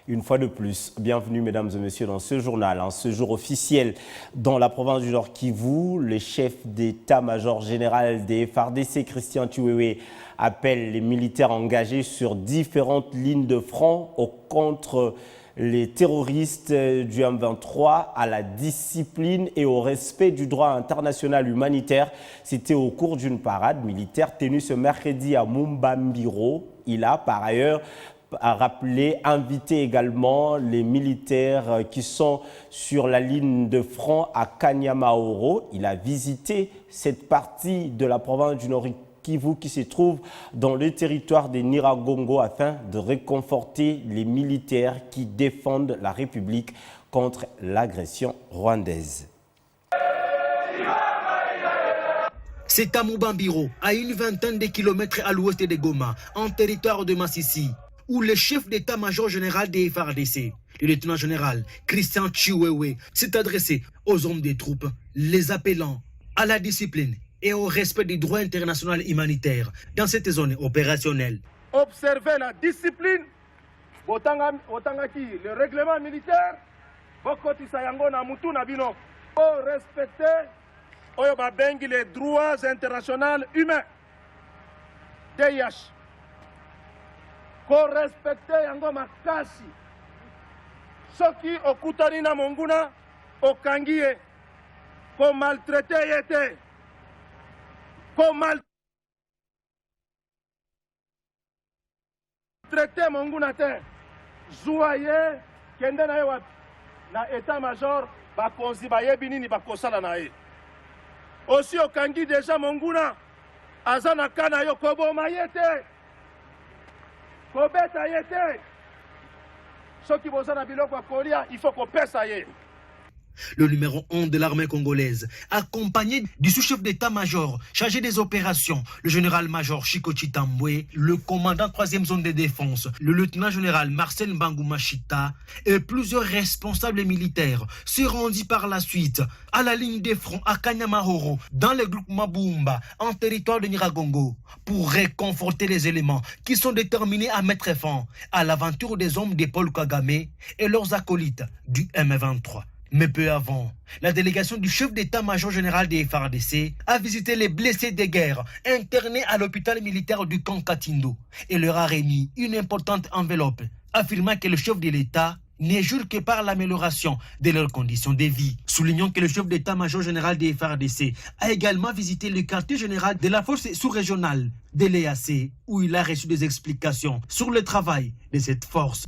une fois de plus. Bienvenue mesdames et messieurs dans ce journal, ce jour officiel dans la province du Nord Kivu. Le chef d'état-major général des FARDC, Christian Chiwewe, appelle les militaires engagés sur différentes lignes de front contre les terroristes du M23 à la discipline et au respect du droit international humanitaire. C'était au cours d'une parade militaire tenue ce mercredi à Mumbambiro. Il a par ailleurs invité également les militaires qui sont sur la ligne de front à Kanyamaoro. Il a visité cette partie de la province du Nord Kivu qui se trouve dans le territoire de Nyiragongo afin de réconforter les militaires qui défendent la République contre l'agression rwandaise. C'est à Mumbambiro, à une vingtaine de kilomètres à l'ouest de Goma, en territoire de Massissi, où le chef d'état-major général des FARDC, le lieutenant général Christian Chiwewe, s'est adressé aux hommes des troupes, les appelant à la discipline et au respect du droit international humanitaire dans cette zone opérationnelle. Observez la discipline, le règlement militaire, respecter les droits internationaux humains. DIH. Pour respecter yango makasi. Soki okutani na monguna okangie ko maltraiter yete. Ko maltraiter monguna te. Joye kende na wapi na état major ba konzi ba yebinini ba kosala na ye. Aussi okangi déjà monguna azana kana yo koboma yete. Il faut qu'on pèse ça. Le numéro 1 de l'armée congolaise, accompagné du sous-chef d'état-major chargé des opérations, le général-major Chiko Chitambwe, le commandant 3e zone de défense, le lieutenant-général Marcel Mbangumashita et plusieurs responsables militaires se rendit par la suite à la ligne de front à Kanyamahoro, dans le groupe Mabumba, en territoire de Nyiragongo, pour réconforter les éléments qui sont déterminés à mettre fin à l'aventure des hommes de Paul Kagame et leurs acolytes du M23. Mais peu avant, la délégation du chef d'état-major général des FARDC a visité les blessés de guerre internés à l'hôpital militaire du camp Katindo et leur a remis une importante enveloppe, affirmant que le chef de l'État ne jure que par l'amélioration de leurs conditions de vie. Soulignons que le chef d'état-major général des FARDC a également visité le quartier général de la force sous-régionale de l'EAC, où il a reçu des explications sur le travail de cette force.